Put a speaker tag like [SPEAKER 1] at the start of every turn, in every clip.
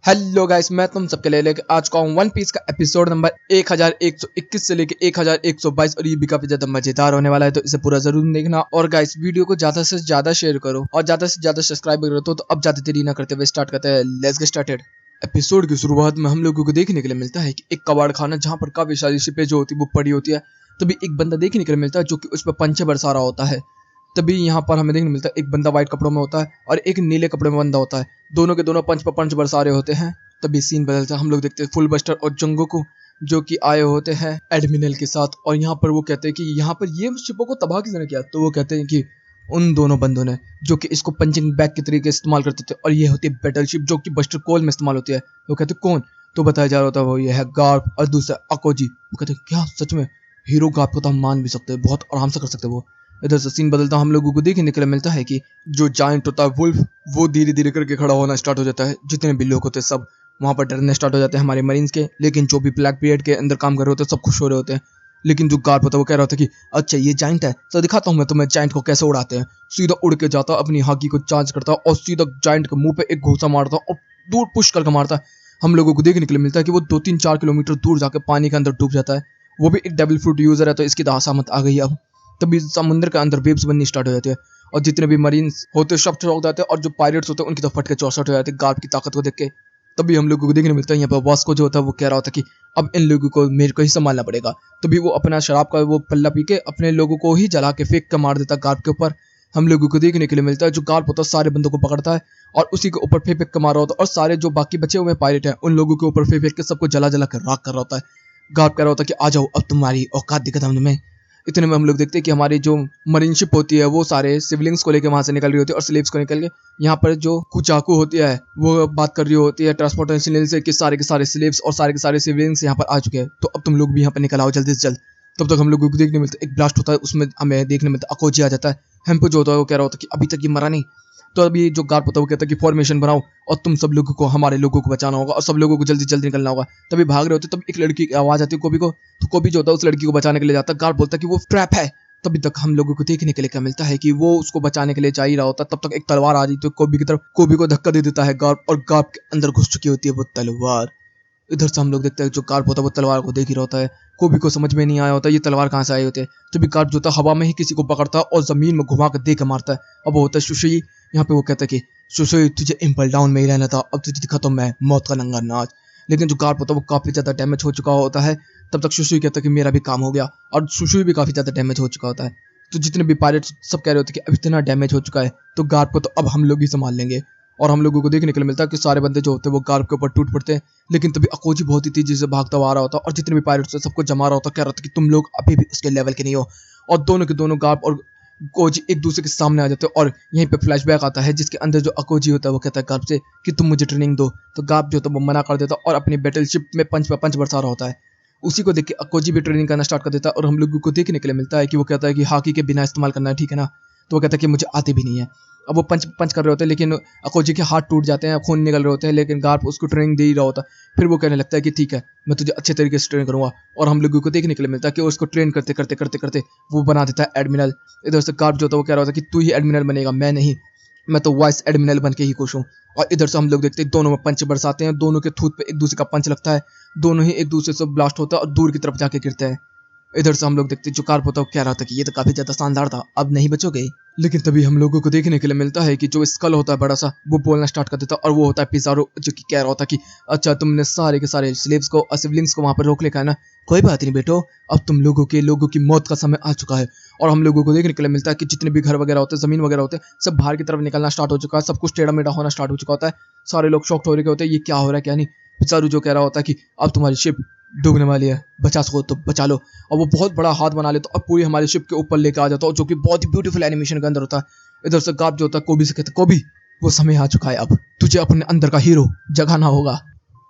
[SPEAKER 1] Hello guys, मैं तुम सबके लिए लेके आज का हूँ वन पीस का एपिसोड नंबर 1121 से लेके 1122 और ये भी काफी ज्यादा मजेदार होने वाला है, तो इसे पूरा जरूर देखना। और गाइस वीडियो को ज्यादा से ज्यादा शेयर करो और ज्यादा से ज्यादा सब्सक्राइब करो। तो अब ज्यादा देरी ना करते हुए स्टार्ट करते हैं। Let's get started. एपिसोड की शुरुआत में हम लोगों को देखने के लिए मिलता है कि एक कबाड़ खाना जहाँ पर काफी सारी शिपें जो होती है वो पड़ी होती है। तभी एक बंदा देखने के लिए मिलता है जो कि उस पर पंचे बरसा रहा होता है। तभी यहाँ पर हमें देखने मिलता है एक बंदा व्हाइट कपड़ों में होता है और एक नीले कपड़े में बंदा होता है। दोनों के दोनों पंच पर पंच बरसा रहे होते हैं। तभी सीन बदलता है, हम लोग देखते हैं फुल बस्टर और जंगोकू जो कि आए होते हैं एडमिनल के साथ। और यहाँ पर वो कहते हैं कि यहाँ पर ये शिपों को तबाह किसने किया। तो वो कहते हैं कि उन दोनों बंदों ने जो कि इसको पंचिंग बैग के तरीके इस्तेमाल करते थे, और ये होती है बैटलशिप जो कि बस्टर कोल में इस्तेमाल होती है। वो कहते हैं कौन। तो बताया जा रहा था वो ये है गार्प और दूसरा अकोजी। वो कहते हैं क्या सच में हीरो गार्प को तो हम मान भी सकते हैं, बहुत आराम से कर सकते हैं वो। इधर से सीन बदलता हम लोगों को देखने के लिए मिलता है कि जो जायंट होता है वुल्फ, वो धीरे धीरे करके खड़ा होना स्टार्ट हो जाता है। जितने भी लोग होते हैं सब वहाँ पर डरने स्टार्ट हो जाते हैं हमारे मरीन्स के। लेकिन जो भी ब्लैक पीरियड के अंदर काम कर रहे होते हैं सब खुश हो रहे होते हैं। लेकिन जो गार्प होता है वो कह रहा था कि अच्छा ये जायंट है, तो दिखाता हूँ मैं तुम्हें जायंट को कैसे उड़ाते हैं। सीधा उड़ के जाता अपनी हाकी को चार्ज करता और सीधा जायंट के मुंह पे एक घूसा मारता और दूर पुश करके मारता है। हम लोगों को देखने के लिए मिलता है कि वो 2-3-4 किलोमीटर दूर जाके पानी के अंदर डूब जाता है। वो भी एक डेविल फ्रूट यूजर है, तो इसकी दासामत आ गई अब। तभी समुद्र के अंदर वेव्स बननी स्टार्ट हो जाती है और जितने भी मरीन्स होते सब चौंक जाते हैं और जो पायरेट्स होते हैं उनकी तो फट के चौसठ हो जाते हैं गार्प की ताकत को देख के। तभी हम लोगों को देखने मिलता है यहाँ पर वास्को जो होता है वो कह रहा होता है कि अब इन लोगों को मेरे को ही संभालना पड़ेगा। तभी वो अपना शराब का वो पल्ला पी के अपने लोगों को ही जला के फेंक कर मार देता गार्प के ऊपर। हम लोगों को देखने के लिए मिलता है जो गार्प होता है सारे बंदों को पकड़ता है और उसी के ऊपर फेंक फेंक कर मार रहा होता है, और सारे जो बाकी बचे हुए पायरेट हैं उन लोगों के ऊपर फेंक फेंक के सबको जला जला कर राख कर रहा होता है। गार्प कह रहा होता है कि आ जाओ अब तुम्हारी औकात दिखा हमने। इतने में हम लोग देखते हैं कि हमारी जो मरीन शिप होती है वो सारे सिविलिंग्स को लेकर वहां से निकल रही होती है और स्लेव्स को निकल के यहाँ पर जो कुचाकू होती है वो बात कर रही होती है ट्रांसपोर्टेशन से कि सारे के सारे स्लेव्स और सारे के सारे सिविलियंस यहाँ पर आ चुके हैं, तो अब तुम लोग भी यहाँ पर निकल आओ जल्दी से जल्द। तब तक हम लोगों को देखने मिलता है एक ब्लास्ट होता है, उसमें हमें देखने मिलता है अकोजी आ जाता है। हेम्पो जो होता है वो कह रहा होता है कि अभी तक ये मरा नहीं। तो अभी जो गार्प होता है वो कहता है कि फॉर्मेशन बनाओ और तुम सब लोगों को हमारे लोगों को बचाना होगा और सब लोगों को जल्दी जल्दी निकलना होगा। तभी भाग रहे होते तब एक लड़की की आवाज आती है कोबी को। तो कोबी जो होता है उस लड़की को बचाने के लिए जाता है। गार्प बोलता है कि वो ट्रैप है। तभी तक हम लोगों को देखने के लिए क्या मिलता है कि वो उसको बचाने के लिए जा ही रहा होता है, तब तक एक तलवार आ रही तो कोबी की तरफ कोबी को धक्का दे देता है गार्प, और गार्प के अंदर घुस चुकी होती है वो तलवार। इधर से हम लोग देखते हैं जो गार्प होता है वो तलवार को देख ही रहा होता है। कोबी को समझ में नहीं आया होता ये तलवार कहाँ से आई होती है। तभी गार्प जो होता है हवा में ही किसी को पकड़ता है और जमीन में घुमा कर दे के मारता है। अब वो होता है सुशी। यहाँ पे वो कहता है कि सुशी तुझे इम्पल डाउन में ही रहना था, अब तुझे दिखा तो मैं मौत का नंगा नाच। लेकिन जो गार्प होता है वो काफी ज्यादा डैमेज हो चुका होता है। तब तक सुशी कहता है कि मेरा भी काम हो गया, और सुशी भी काफी ज्यादा डैमेज हो चुका होता है। तो जितने भी पायलट सब कह रहे होते हैं कि अब इतना डैमेज हो चुका है तो गार्प को तो अब हम लोग ही संभाल लेंगे। और हम लोगों को देखने के लिए मिलता है कि सारे बंदे जो होते हैं वो गार्प के ऊपर टूट पड़ते हैं। लेकिन तभी अकोजी बहुत ही तेजी से भागता हुआ आ रहा होता है और जितने भी पायलट्स हैं सबको जमा रहा होता है, कह रहा था कि तुम लोग अभी भी उसके लेवल के नहीं हो। और दोनों के दोनों गार्प और कोजी एक दूसरे के सामने आ जाते हैं और यहीं पे फ्लैशबैक आता है जिसके अंदर जो अकोजी होता है वो कहता है गार्प से कि तुम मुझे ट्रेनिंग दो। तो गार्प जो होता है वो मना कर देता है और अपनी बैटलशिप में पंच पे पंच बरसा रहा होता है। उसी को देख के अकोजी भी ट्रेनिंग करना स्टार्ट कर देता है और हम लोगों को देखने के लिए मिलता है कि वो कहता है कि हाकी के बिना इस्तेमाल करना है, ठीक है ना। तो वो कहता है कि मुझे आते भी नहीं है। अब वो पंच पंच कर रहे होते हैं लेकिन अकोजी के हाथ टूट जाते हैं, खून निकल रहे होते हैं, लेकिन गार्प उसको ट्रेनिंग दे ही रहा होता है। फिर वो कहने लगता है कि ठीक है मैं तुझे अच्छे तरीके से ट्रेन करूंगा। और हम लोगों को देखने के लिए मिलता है कि उसको ट्रेन करते करते करते करते वो बना देता है एडमिरल। इधर से गार्प जो होता है वो कह रहा होता है कि तू ही एडमिरल बनेगा, मैं नहीं, मैं तो वाइस एडमिरल बन के ही खुश हूँ। और इधर से हम लोग देखते हैं दोनों में पंच बरसाते हैं, दोनों के थूत पे एक दूसरे का पंच लगता है, दोनों ही एक दूसरे से ब्लास्ट होता है और दूर की तरफ जाके गिरते हैं। इधर से हम लोग देखते हैं जो कार्प होता है वो कह रहा था कि ये तो काफी ज्यादा शानदार था, अब नहीं बचोगे। लेकिन तभी हम लोगों को देखने के लिए मिलता है कि जो स्कल होता है बड़ा सा वो बोलना स्टार्ट कर देता है, और वो होता है पिज़ारो जो कि कह रहा होता है कि अच्छा तुमने सारे के सारे स्लेव्स को सिबलिंग्स को वहां पर रोक लेकर है ना, कोई बात नहीं बेटो, अब तुम लोगों की मौत का समय आ चुका है। और हम लोगों को देखने के लिए मिलता है कि जितने भी घर वगैरह होते हैं, जमीन वगैरह होते हैं, सब बाहर की तरफ निकलना स्टार्ट हो चुका है, सब कुछ टेढ़ा मेढ़ा होना स्टार्ट हो चुका होता है। सारे लोग शॉक्ड हो रहे होते हैं ये क्या हो रहा है क्या नहीं। पिज़ारो जो कह रहा होता है कि अब तुम्हारी शिप डूबने वाली है, बचा सको तो बचा लो। और वो बहुत बड़ा हाथ बना लेता और पूरी हमारी शिप के ऊपर लेकर आ जाता है, जो कि बहुत ही ब्यूटीफुल एनिमेशन के अंदर होता है। इधर से गाप जो होता है कोबी से कहता है कोबी वो समय आ चुका है, अब तुझे अपने अंदर का हीरो जगाना होगा।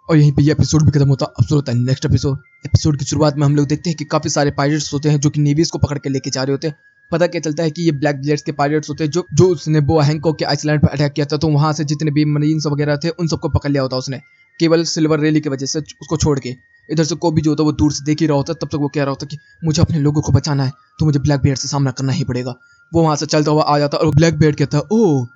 [SPEAKER 1] और यहीं पे ये एपिसोड भी खत्म होता है। अब शुरू होता है नेक्स्ट एपिसोड। एपिसोड की शुरुआत में हम लोग देखते हैं कि काफी सारे पायरेट्स होते हैं जो कि नेवीज को पकड़ के लेके जा रहे होते हैं। पता क्या चलता है कि ये ब्लैक ब्लेड्स के पायरेट्स होते हैं जो उसने बोआ हैंकॉक के आइसलैंड पर अटैक किया था, तो वहां से जितने भी मरीन्स वगैरह थे उन सबको पकड़ लिया होता उसने, केवल सिल्वर रैली की वजह से उसको छोड़ के। इधर से कोबी जो होता है वो दूर से देख ही रहा होता है, तब तक वो कह रहा होता है कि मुझे अपने लोगों को बचाना है तो मुझे ब्लैक बेड से सामना करना ही पड़ेगा। वो वहां से चलता हुआ आ जाता है और ब्लैक बेड कहता है ओह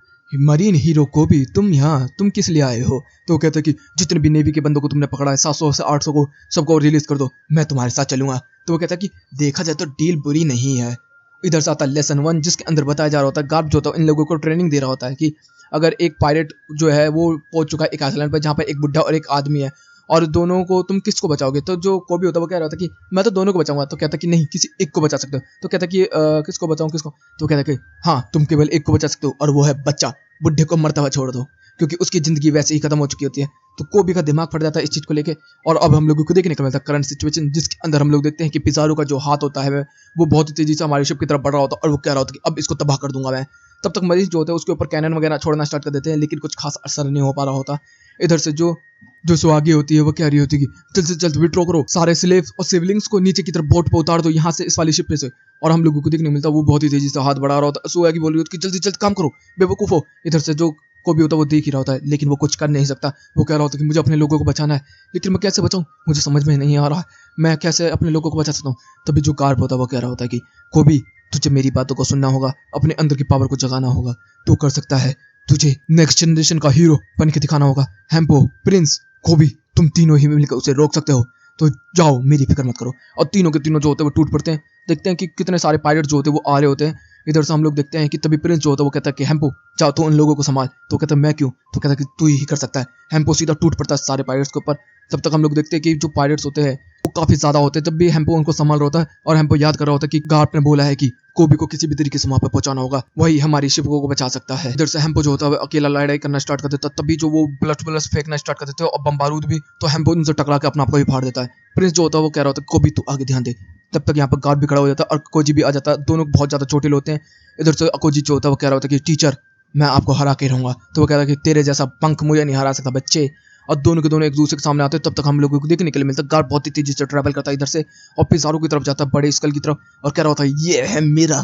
[SPEAKER 1] मरीन हीरो को भी तुम किस लिए आए हो? तो वो कहता है कि जितने भी नेवी के बंदों को तुमने पकड़ा है 700 से 800 को सबको रिलीज कर दो, मैं तुम्हारे साथ चलूंगा। तो वो कहता है कि देखा जाए तो डील बुरी नहीं है। इधर से आता लेसन 1 जिसके अंदर बताया जा रहा होता है, गार्ड जो होता है इन लोगों को ट्रेनिंग दे रहा होता है कि अगर एक पायरेट जो है वो पहुंच चुका है एक आइलैंड पर जहाँ पर एक बुढ़ा और एक आदमी है, और दोनों को तुम किसको बचाओगे? तो जो कोबी होता है वो कह रहा था कि मैं तो दोनों को बचाऊंगा। तो कहता कि नहीं, किसी एक को बचा सकते हो। तो कहता कि किसको बचाऊं, किसको? तो कहता कि हाँ, तुम केवल एक को बचा सकते हो और वो है बच्चा। बुढ़े को मरता हुआ छोड़ दो, क्योंकि उसकी जिंदगी वैसे ही खत्म हो चुकी होती है। तो कोबी का दिमाग फट जाता है इस चीज को लेके। और अब हम लोगों को देखने को मिलता है करंट सिचुएशन, जिसके अंदर हम लोग देखते हैं कि पिज़ारो का जो हाथ होता है वो बहुत ही तेजी से हमारी शिप की तरफ बढ़ रहा होता है, और वो कह रहा होता है कि अब इसको तबाह कर दूंगा मैं। तब तक मरीज जो होते हैं उसके ऊपर कैनन वगैरह छोड़ना स्टार्ट कर देते हैं, लेकिन कुछ खास असर नहीं हो पा रहा होता। इधर से जो जो सुहागी होती है वो कह रही होती है कि जल्द से जल्द विड्रॉ करो, सारे स्लेव्स और सिविलिंग्स को नीचे की तरफ बोट पे उतार दो, यहाँ से इस वाली शिप पे से। और हम लोगों को देखने मिलता है वो बहुत ही तेजी से हाथ बढ़ा रहा होता है। सुहागी बोल रही होती है कि जल्दी जल्द काम करो बेवकूफो। इधर से जो कोबी होता है वो देख ही रहा होता है, लेकिन वो कुछ कर नहीं सकता। वो कह रहा होता है कि मुझे अपने लोगों को बचाना है, लेकिन मैं कैसे बचाऊं, मुझे समझ में नहीं आ रहा, मैं कैसे अपने लोगों को बचा सकता हूँ। तभी जो कार्प होता है वो कह रहा होता है कि कोबी, तुझे मेरी बातों को सुनना होगा, अपने अंदर की पावर को जगाना होगा, तू कर सकता है, तुझे नेक्स्ट जनरेशन का हीरो बन के दिखाना होगा। हेम्पो, प्रिंस, कोबी, तुम तीनों ही मिलकर उसे रोक सकते हो, तो जाओ, मेरी फिक्र मत करो। और तीनों के तीनों जो होते हैं वो टूट पड़ते हैं। देखते हैं कि कितने सारे पायलट जो होते हैं वो आ रहे होते हैं। इधर से हम लोग देखते हैं कि तभी प्रिंस जो होता है वो कहता है कि हेम्पो, जाओ तो उन लोगों को संभाल। तो कहता है मैं क्यों? तो कहता है कि तू ही कर सकता है। हेम्पो सीधा टूट पड़ता है सारे पायलट्स के ऊपर। तब तक हम लोग देखते हैं कि जो पायलट्स होते हैं वो काफी ज्यादा होते हैं। जब भी हेम्पो उनको संभाल रहा होता है और हेम्पो याद कर रहा होता है कि गार्ड ने बोला है कि कोबी को किसी भी तरीके से वहां पर पहुंचाना होगा, वही हमारी शिप को बचा सकता है। इधर से हेम्पो जो होता है अकेला लड़ाई करना स्टार्ट कर देता है। तभी जो वो ब्लड फेंकना स्टार्ट कर देते हैं और बम बारूद भी। तो हेम्पो उनसे टकरा के अपना आप को ही फाड़ देता है। प्रिंस जो होता है वो कह रहा होता है कोबी तू आगे ध्यान दे। तब तक यहाँ पर गार्ड भी खड़ा हो जाता है और कोजी भी आ जाता है। दोनों बहुत ज्यादा चोटिल होते हैं। इधर से अकोजी जो होता है वो कह रहा होता है कि टीचर, मैं आपको हरा के रहूंगा। तो वो कह रहा है कि तेरे जैसा पंख मुझे नहीं हरा सकता बच्चे। और दोनों के दोनों एक दूसरे के सामने आते हैं। तब तक हम लोगों को देखने के लिए मिलता है गार्ड बहुत ही तेजी से ट्रैवल करता है इधर से और पिज़ारो की तरफ जाता है, बड़े स्कल की तरफ, और कह रहा होता है ये है मेरा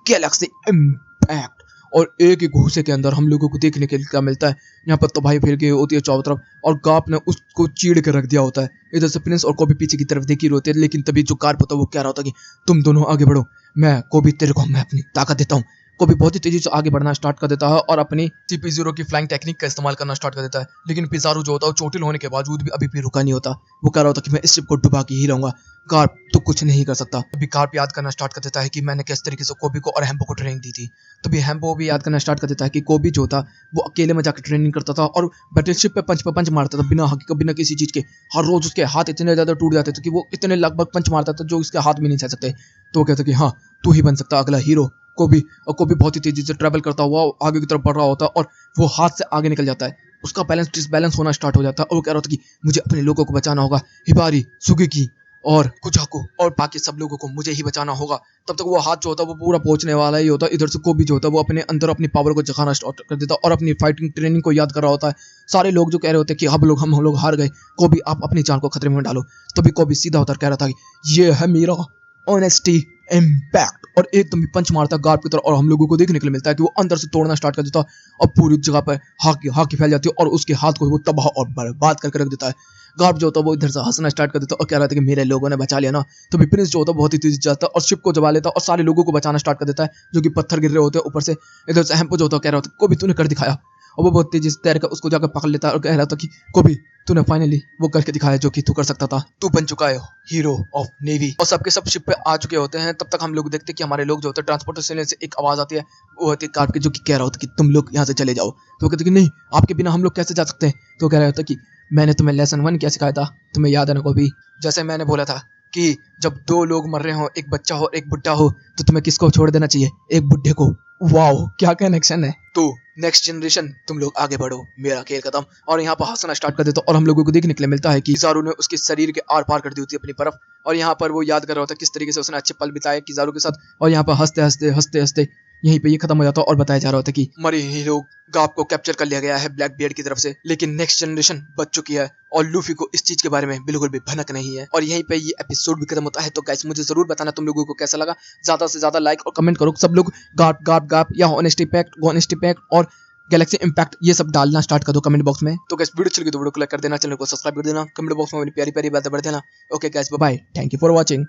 [SPEAKER 1] गैलेक्सी इम्पैक्ट। और एक ही घूसे के अंदर हम लोगों को देखने के लिए मिलता है यहाँ पर तबाही फैल गई होती है चारों तरफ, और गार्प ने उसको चीड़ के रख दिया होता है। इधर से प्रिंस और कोबी पीछे की तरफ देखी होती है, लेकिन तभी जो गार्प होता है वो कह रहा होता है कि तुम दोनों आगे बढ़ो, मैं कोबी तेरे को मैं अपनी ताकत देता हूँ। कोबी बहुत ही तेजी से आगे बढ़ना स्टार्ट कर देता है और अपनी CP0 की फ्लाइंग टेक्निक का इस्तेमाल करना स्टार्ट कर देता है। लेकिन पिज़ारो जो होता है चोटिल होने के बावजूद भी अभी भी रुका नहीं होता। वो कह रहा होता कि मैं इस शिप को डुबा के ही रहूंगा, गार्प तो कुछ नहीं कर सकता। तभी गार्प याद करना स्टार्ट कर देता है कि मैंने किस तरीके से कोबी को और हेम्पो को ट्रेनिंग दी थी। तभी हेम्पो भी याद करना स्टार्ट कर देता है कि कोबी जो था वो अकेले में जाकर ट्रेनिंग करता था और बैटलशिप पे पंच मारता था बिना हक बिना किसी चीज के। हर रोज उसके हाथ इतने ज्यादा टूट जाते थे कि वो इतने लगभग पंच मारता था जो उसके हाथ भी नहीं सह सकते। तो वो कहता कि हाँ, तू ही बन सकता अगला हीरो कोबी। और कोबी बहुत ही तेजी से ट्रैवल करता हुआ आगे की तरफ बढ़ रहा होता है और वो हाथ से आगे निकल जाता है। उसका बैलेंस डिसबैलेंस होना स्टार्ट हो जाता है और वो कह रहा होता कि मुझे अपने लोगों को बचाना होगा, हिबारी, सुगेकी और कुजाको और बाकी सब लोगों को मुझे ही बचाना होगा। तब तक वो हाथ जो होता है वो पूरा पहुंचने वाला ही होता है। इधर से कोबी जो होता है वो अपने अंदर अपनी पावर को जगाना स्टार्ट कर देता है और अपनी फाइटिंग ट्रेनिंग को याद कर रहा होता है। सारे लोग जो कह रहे होते हैं कि हम लोग हार गए, कोबी आप अपनी जान को खतरे में डालो। तभी कोबी सीधा उतर कह रहा था कि ये है मेरा ऑनेस्टी इम्पैक्ट, और एकदम ही पंच मारता गार्ड की तरफ। और हम लोगों को देखने के लिए मिलता है कि वो अंदर से तोड़ना स्टार्ट कर देता है और पूरी जगह पर हाकी फैल जाती है और उसके हाथ को वो तबाह और बर्बाद करके रख देता है। गार्ड जो होता है वो इधर से हंसना स्टार्ट कर देता है और कह रहा था कि मेरे लोगों ने बचा लिया ना। तो प्रिंस जो होता है बहुत ही तेजी जाता है और शिप को जमा लेता है और सारे लोगों को बचाना स्टार्ट कर देता है जो कि पत्थर गिर रहे होते हैं ऊपर से। इधर से हेम्पो जो होता है कह रहा होता है कोबी तूने कर दिखाया, और वो बहुत तेजी से तैर कर उसको जाकर पकड़ लेता है और कह रहा था कि कोबी तूने फाइनली वो करके दिखाया जो कि तू कर सकता था, तू बन चुका है हीरो ऑफ नेवी। और सबके सब शिप पे आ चुके होते हैं। तब तक हम लोग देखते हैं कि हमारे लोग जो होते हैं ट्रांसपोर्टेशन से एक आवाज आती है, वो होती है गार्ड की जो कि कह रहा होता है कि तुम लोग यहाँ से चले जाओ। तो वो कहते कि नहीं, आपके बिना हम लोग कैसे जा सकते हैं। तो कह रहा होता कि मैंने तुम्हें लेसन 1 क्या सिखाया था, तुम्हें याद है ना कोबी, जैसे मैंने बोला था कि जब दो लोग मर रहे हो, एक बच्चा हो एक बुढ़ा हो, तो तुम्हें किसको छोड़ देना चाहिए, एक बुढ़े को। वाओ क्या कनेक्शन है। तो नेक्स्ट जनरेशन तुम लोग आगे बढ़ो, मेरा खेल खत्म। और यहाँ पर हंसना स्टार्ट कर देता और हम लोगों को देखने के लिए मिलता है कि किजारू ने उसके शरीर के आर पार कर दी होती है अपनी बर्फ, और यहाँ पर वो याद कर रहा होता है किस तरीके से उसने अच्छे पल बिताए किजारू के साथ। और यहाँ पर हंसते यहीं पे ये खत्म हो जाता है और बताया जा रहा होता है कि मरे हीरो गाप को कैप्चर कर लिया गया है ब्लैक बियर्ड की तरफ से, लेकिन नेक्स्ट जनरेशन बच चुकी है और लूफी को इस चीज के बारे में बिल्कुल भी भनक नहीं है। और यहीं पे ये एपिसोड भी खत्म होता है। तो गाइस मुझे जरूर बताना तुम लोगों को कैसा लगा, ज्यादा से ज्यादा लाइक और कमेंट करो। सब लोग गाप या ऑनेस्टी पैक्ट और गैलेक्सी इम्पैक्ट ये सब डालना स्टार्ट कर दो कमेंट बॉक्स में। तो गाइस वीडियो अच्छी लगी तो वीडियो को लाइक कर देना, चैनल को सब्सक्राइब कर देना, कमेंट बॉक्स में मेरी प्यारी प्यारी बातें बढ़ देना। Okay guys bye bye, thank you for watching.